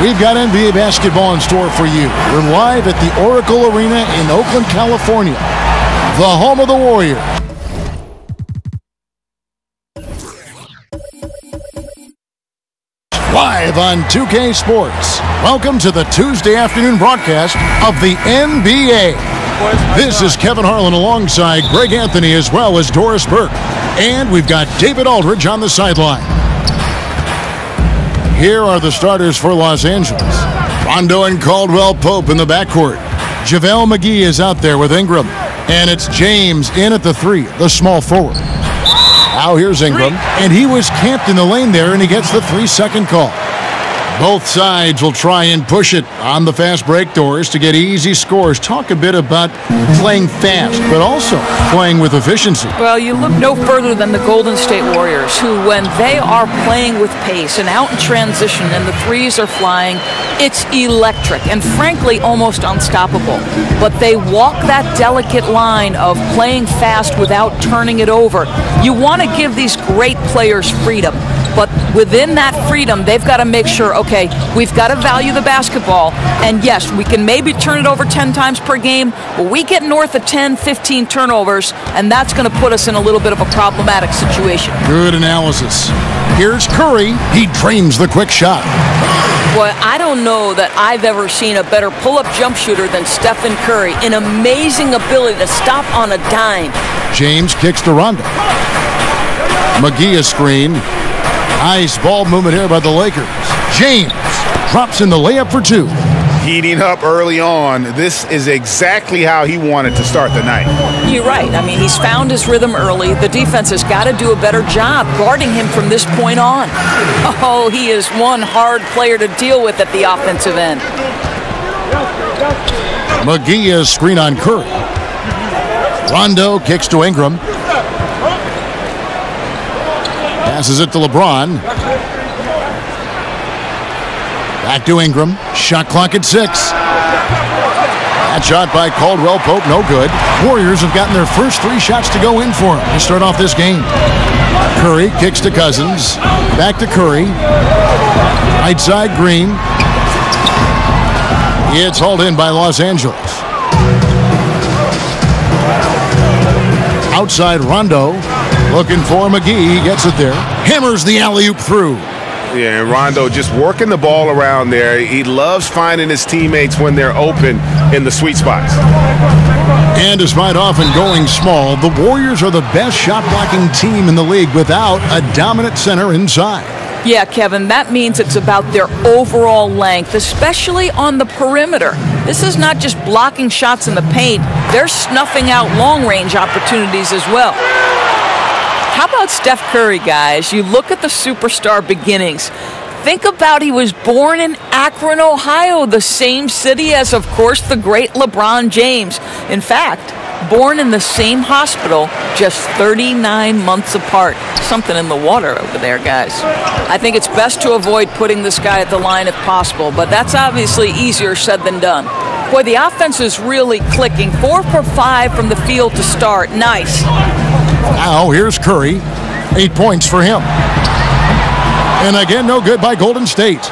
We've got NBA basketball in store for you. We're live at the Oracle Arena in Oakland, California, the home of the Warriors. Live on 2K Sports. Welcome to the Tuesday afternoon broadcast of the NBA. This is Kevin Harlan alongside Greg Anthony as well as Doris Burke. And we've got David Aldridge on the sideline. Here are the starters for Los Angeles. Rondo and Caldwell Pope in the backcourt. JaVale McGee is out there with Ingram. And it's James in at the three, the small forward. Now here's Ingram, and he was camped in the lane there, and he gets the 3-second call. Both sides will try and push it on the fast break doors to get easy scores. Talk a bit about playing fast, but also playing with efficiency. Well, you look no further than the Golden State Warriors, who, when they are playing with pace and out in transition and the threes are flying, it's electric and, frankly, almost unstoppable. But they walk that delicate line of playing fast without turning it over. You want to give these great players freedom. But within that freedom, they've got to make sure, okay, we've got to value the basketball. And yes, we can maybe turn it over 10 times per game, but we get north of 10, 15 turnovers, and that's going to put us in a little bit of a problematic situation. Good analysis. Here's Curry. He dreams the quick shot. Boy, I don't know that I've ever seen a better pull-up jump shooter than Stephen Curry. An amazing ability to stop on a dime. James kicks to Rondo. McGee a screen. Nice ball movement here by the Lakers. James drops in the layup for two. Heating up early on. This is exactly how he wanted to start the night. You're right. I mean, he's found his rhythm early. The defense has got to do a better job guarding him from this point on. Oh, he is one hard player to deal with at the offensive end. McGee is screen on Curry. Rondo kicks to Ingram. Passes it to LeBron. Back to Ingram. Shot clock at 6. That shot by Caldwell Pope, no good. Warriors have gotten their first 3 shots to go in for him to start off this game. Curry kicks to Cousins. Back to Curry. Right side, Green. It's hauled in by Los Angeles. Outside, Rondo. Looking for McGee. He gets it there. Hammers the alley-oop through. Yeah, and Rondo just working the ball around there. He loves finding his teammates when they're open in the sweet spots. And despite often going small, the Warriors are the best shot-blocking team in the league without a dominant center inside. Yeah, Kevin, that means it's about their overall length, especially on the perimeter. This is not just blocking shots in the paint. They're snuffing out long-range opportunities as well. How about Steph Curry, guys? You look at the superstar beginnings. Think about he was born in Akron, Ohio, the same city as, of course, the great LeBron James. In fact, born in the same hospital, just 39 months apart. Something in the water over there, guys. I think it's best to avoid putting this guy at the line if possible, but that's obviously easier said than done. Boy, the offense is really clicking. 4 for 5 from the field to start. Nice. Now here's Curry. 8 points for him. And again, no good by Golden State.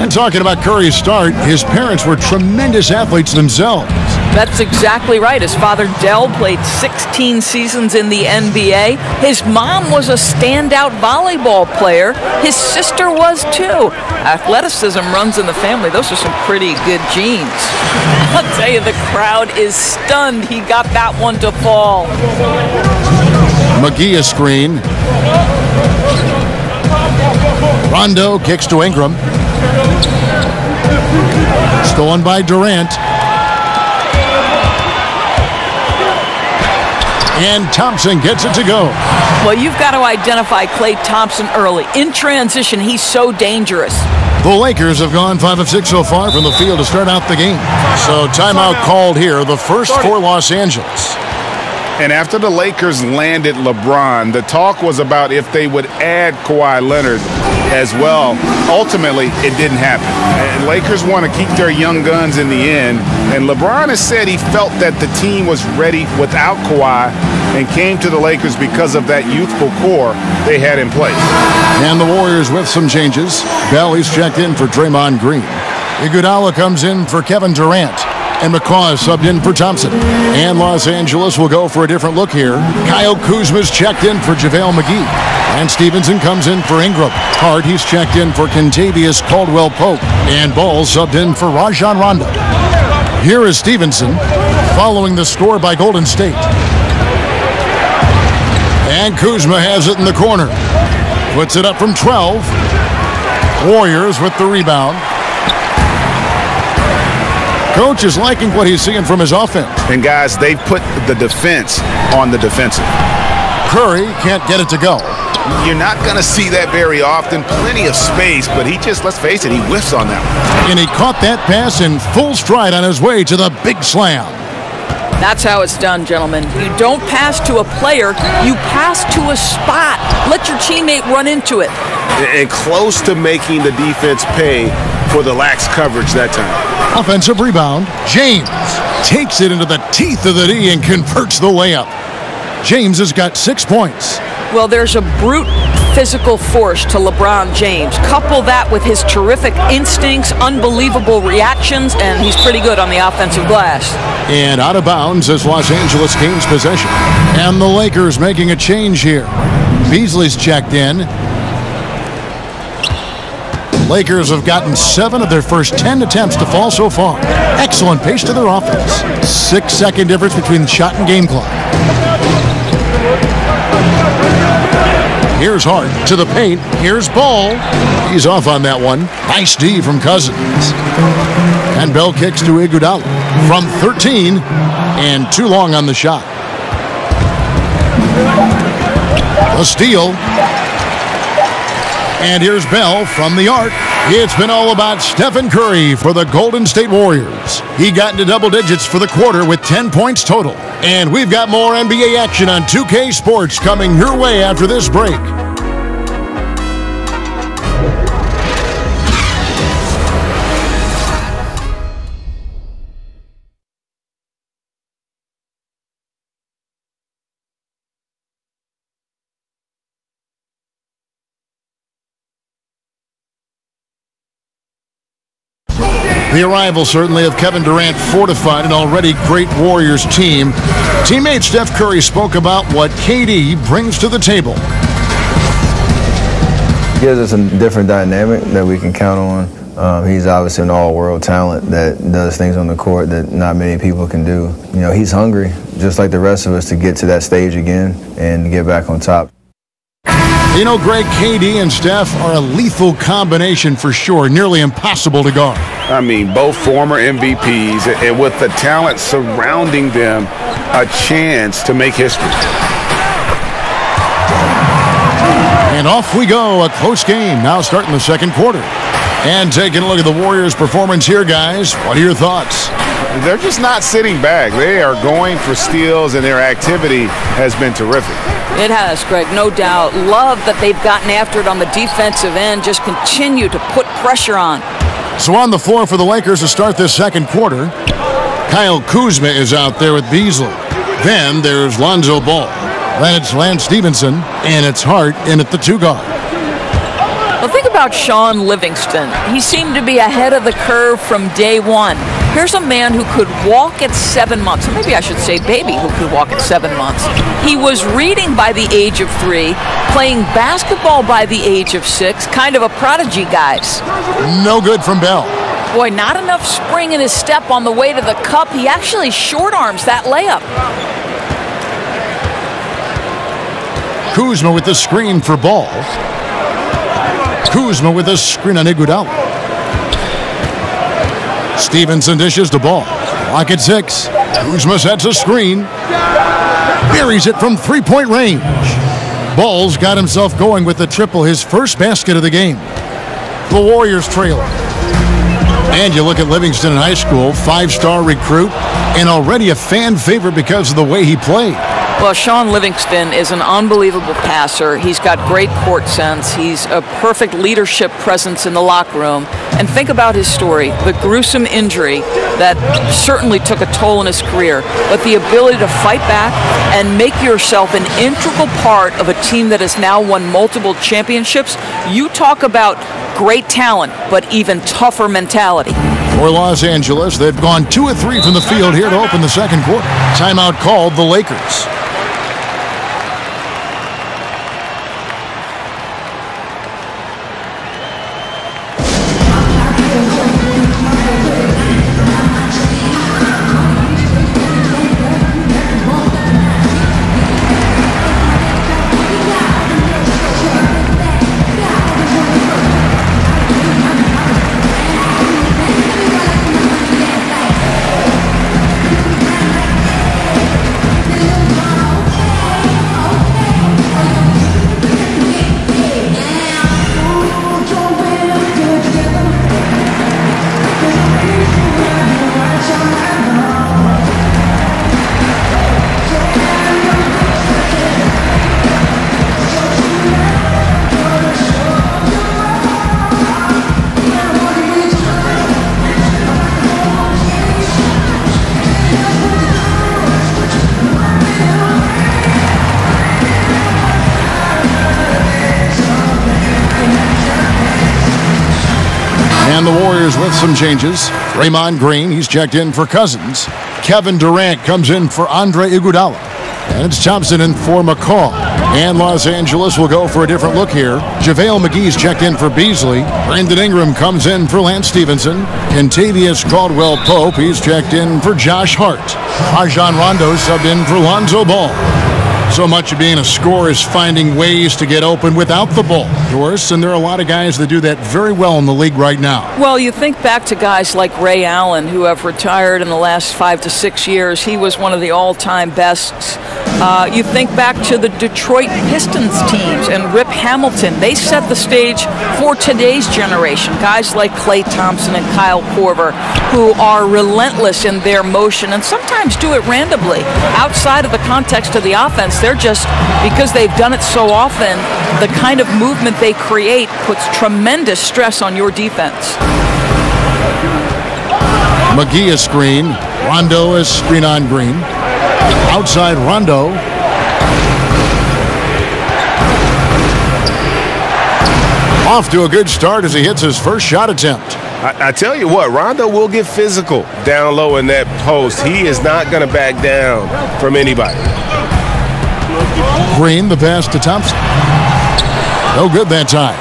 And talking about Curry's start, his parents were tremendous athletes themselves. That's exactly right. His father, Dell, played 16 seasons in the NBA. His mom was a standout volleyball player. His sister was too. Athleticism runs in the family. Those are some pretty good genes. I'll tell you, the crowd is stunned he got that one to fall. McGee a screen. Rondo kicks to Ingram. Stolen by Durant. And Thompson gets it to go. Well, you've got to identify Klay Thompson early. In transition, he's so dangerous. The Lakers have gone 5 of 6 so far from the field to start out the game. So timeout called here, the first for Los Angeles. And after the Lakers landed LeBron, the talk was about if they would add Kawhi Leonard as well. Ultimately, it didn't happen. And Lakers want to keep their young guns in the end. And LeBron has said he felt that the team was ready without Kawhi and came to the Lakers because of that youthful core they had in place. And the Warriors with some changes. Bell, he's checked in for Draymond Green. Iguodala comes in for Kevin Durant. And McCaw is subbed in for Thompson. And Los Angeles will go for a different look here. Kyle Kuzma's checked in for JaVale McGee. And Stevenson comes in for Ingram. Hart, he's checked in for Kentavious Caldwell-Pope. And Ball subbed in for Rajon Rondo. Here is Stevenson following the score by Golden State. And Kuzma has it in the corner. Puts it up from 12. Warriors with the rebound. Coach is liking what he's seeing from his offense. And guys, they've put the defense on the defensive. Curry can't get it to go. You're not going to see that very often. Plenty of space, but he just, let's face it, he whiffs on that one. And he caught that pass in full stride on his way to the big slam. That's how it's done, gentlemen. You don't pass to a player, you pass to a spot. Let your teammate run into it. And close to making the defense pay for the lax coverage that time. Offensive rebound. James takes it into the teeth of the D and converts the layup. James has got 6 points. Well, there's a brute physical force to LeBron James. Couple that with his terrific instincts, unbelievable reactions, and he's pretty good on the offensive glass. And out of bounds as Los Angeles gains possession. And the Lakers making a change here. Beasley's checked in. Lakers have gotten 7 of their first 10 attempts to fall so far. Excellent pace to their offense. 6-second difference between shot and game clock. Here's Hart to the paint. Here's Ball. He's off on that one. Nice D from Cousins. And Bell kicks to Iguodala from 13 and too long on the shot. A steal. And here's Bell from the arc. It's been all about Stephen Curry for the Golden State Warriors. He got into double digits for the quarter with 10 points total. And we've got more NBA action on 2K Sports coming your way after this break. The arrival, certainly, of Kevin Durant fortified an already great Warriors team. Teammate Steph Curry spoke about what KD brings to the table. Gives us a different dynamic that we can count on. He's obviously an all-world talent that does things on the court that not many people can do. You know, he's hungry, just like the rest of us, to get to that stage again and get back on top. You know, Greg, KD and Steph are a lethal combination for sure, nearly impossible to guard. I mean, both former MVPs, and with the talent surrounding them, a chance to make history. And off we go, a close game, now starting the second quarter. And taking a look at the Warriors' performance here, guys. What are your thoughts? They're just not sitting back. They are going for steals, and their activity has been terrific. It has, Greg, no doubt. Love that they've gotten after it on the defensive end. Just continue to put pressure on. So on the floor for the Lakers to start this second quarter, Kyle Kuzma is out there with Beasley. Then there's Lonzo Ball. Then it's Lance Stevenson, and it's Hart in at the 2 guard. Well, think about Sean Livingston. He seemed to be ahead of the curve from day one. Here's a man who could walk at 7 months. Or maybe I should say baby who could walk at 7 months. He was reading by the age of 3, playing basketball by the age of 6, kind of a prodigy, guys. No good from Bell. Boy, not enough spring in his step on the way to the cup. He actually short arms that layup. Kuzma with the screen for Ball. Kuzma with a screen on Iguodala. Stevenson dishes the Ball. Clock at 6. Kuzma sets a screen. Buries it from 3-point range. Ball's got himself going with the triple, his first basket of the game. The Warriors trailing. And you look at Livingston in high school, 5-star recruit, and already a fan favorite because of the way he played. Well, Shaun Livingston is an unbelievable passer. He's got great court sense. He's a perfect leadership presence in the locker room. And think about his story, the gruesome injury that certainly took a toll in his career, but the ability to fight back and make yourself an integral part of a team that has now won multiple championships. You talk about great talent, but even tougher mentality. For Los Angeles, they've gone 2 of 3 from the field here to open the second quarter. Timeout called the Lakers. And the Warriors with some changes. Draymond Green, he's checked in for Cousins. Kevin Durant comes in for Andre Iguodala. And it's Thompson in for McCaw. And Los Angeles will go for a different look here. JaVale McGee's checked in for Beasley. Brandon Ingram comes in for Lance Stevenson. Kentavious Caldwell-Pope, he's checked in for Josh Hart. Rajon Rondo subbed in for Lonzo Ball. So much of being a scorer is finding ways to get open without the ball, Doris, and there are a lot of guys that do that very well in the league right now. Well, you think back to guys like Ray Allen, who have retired in the last 5 to 6 years. He was one of the all-time bests. You think back to the Detroit Pistons teams and Rip Hamilton. They set the stage for today's generation. Guys like Klay Thompson and Kyle Korver, who are relentless in their motion and sometimes do it randomly. Outside of the context of the offense, they're just, because they've done it so often, the kind of movement they create puts tremendous stress on your defense. McGee is screen. Rondo is screen on Green. Outside Rondo. Off to a good start as he hits his first shot attempt. I tell you what, Rondo will get physical down low in that post. He is not going to back down from anybody. Green, the pass to Thompson. No good that time.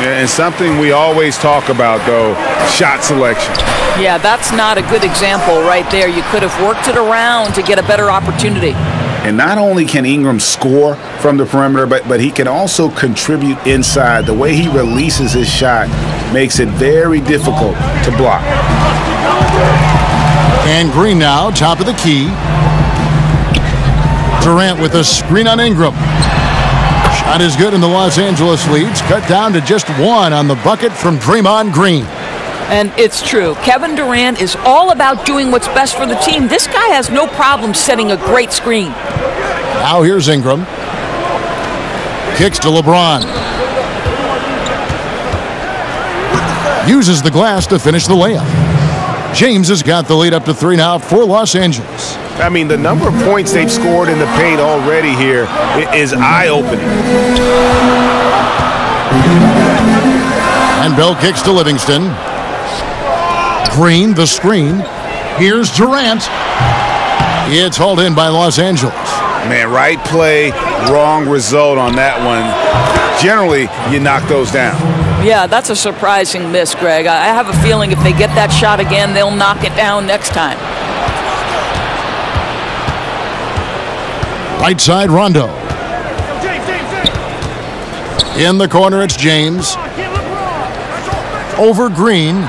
Yeah, and something we always talk about, though, shot selection. Yeah, that's not a good example right there. You could have worked it around to get a better opportunity. And not only can Ingram score from the perimeter, but he can also contribute inside. The way he releases his shot makes it very difficult to block. And Green now, top of the key. Durant with a screen on Ingram. Shot is good, and the Los Angeles leads cut down to just 1 on the bucket from Draymond Green. And it's true. Kevin Durant is all about doing what's best for the team. This guy has no problem setting a great screen. Now here's Ingram. Kicks to LeBron. Uses the glass to finish the layup. James has got the lead up to 3 now for Los Angeles. I mean, the number of points they've scored in the paint already here is eye-opening. And Bell kicks to Livingston. Green, the screen. Here's Durant. It's hauled in by Los Angeles. Man, right play, wrong result on that one. Generally, you knock those down. Yeah, that's a surprising miss, Greg. I have a feeling if they get that shot again, they'll knock it down next time. Right side, Rondo. In the corner, it's James. Over Green.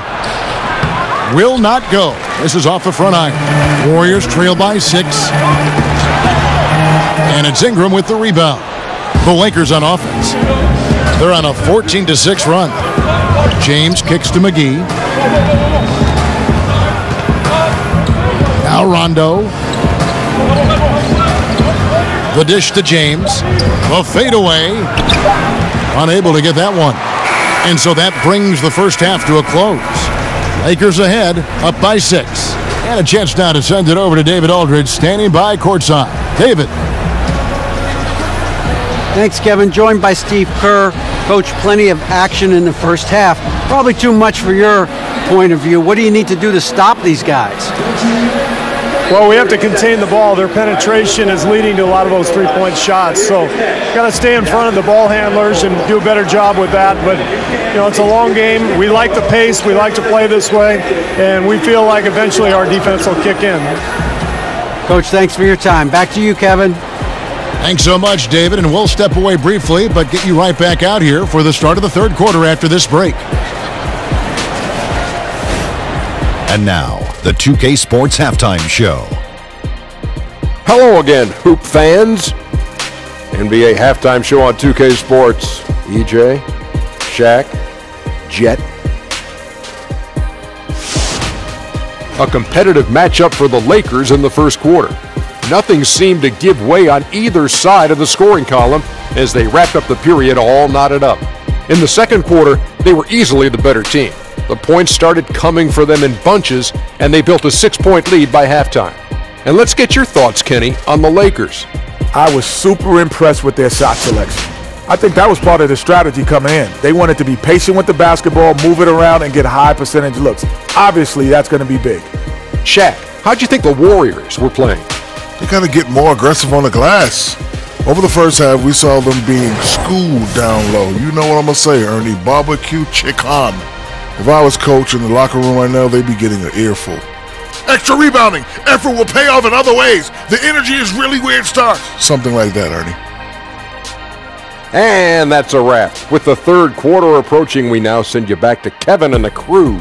Will not go. This is off the front iron. Warriors trail by 6. And it's Ingram with the rebound. The Lakers on offense. They're on a 14-6 run. James kicks to McGee. Now Rondo. The dish to James. The fadeaway. Unable to get that one. And so that brings the first half to a close. Lakers ahead, up by 6. And a chance now to send it over to David Aldridge, standing by courtside. David. Thanks, Kevin. Joined by Steve Kerr. Coach, plenty of action in the first half. Probably too much for your point of view. What do you need to do to stop these guys? Well, we have to contain the ball. Their penetration is leading to a lot of those three-point shots. So got to stay in front of the ball handlers and do a better job with that. But, you know, it's a long game. We like the pace. We like to play this way. And we feel like eventually our defense will kick in. Coach, thanks for your time. Back to you, Kevin. Thanks so much, David. And we'll step away briefly, but get you right back out here for the start of the third quarter after this break. And now, the 2K Sports Halftime Show. Hello again, Hoop fans. NBA Halftime Show on 2K Sports. EJ, Shaq, Jet. A competitive matchup for the Lakers in the first quarter. Nothing seemed to give way on either side of the scoring column as they wrapped up the period all knotted up. In the second quarter, they were easily the better team. The points started coming for them in bunches, and they built a 6-point lead by halftime. And let's get your thoughts, Kenny, on the Lakers. I was super impressed with their shot selection. I think that was part of the strategy coming in. They wanted to be patient with the basketball, move it around, and get high percentage looks. Obviously, that's going to be big. Shaq, how'd you think the Warriors were playing? They got to get more aggressive on the glass. Over the first half, we saw them being schooled down low. You know what I'm going to say, Ernie. Barbecue chicken. If I was coach in the locker room right now, they'd be getting an earful. Extra rebounding. Effort will pay off in other ways. The energy is really where it starts. Something like that, Ernie. And that's a wrap. With the third quarter approaching, we now send you back to Kevin and the crew.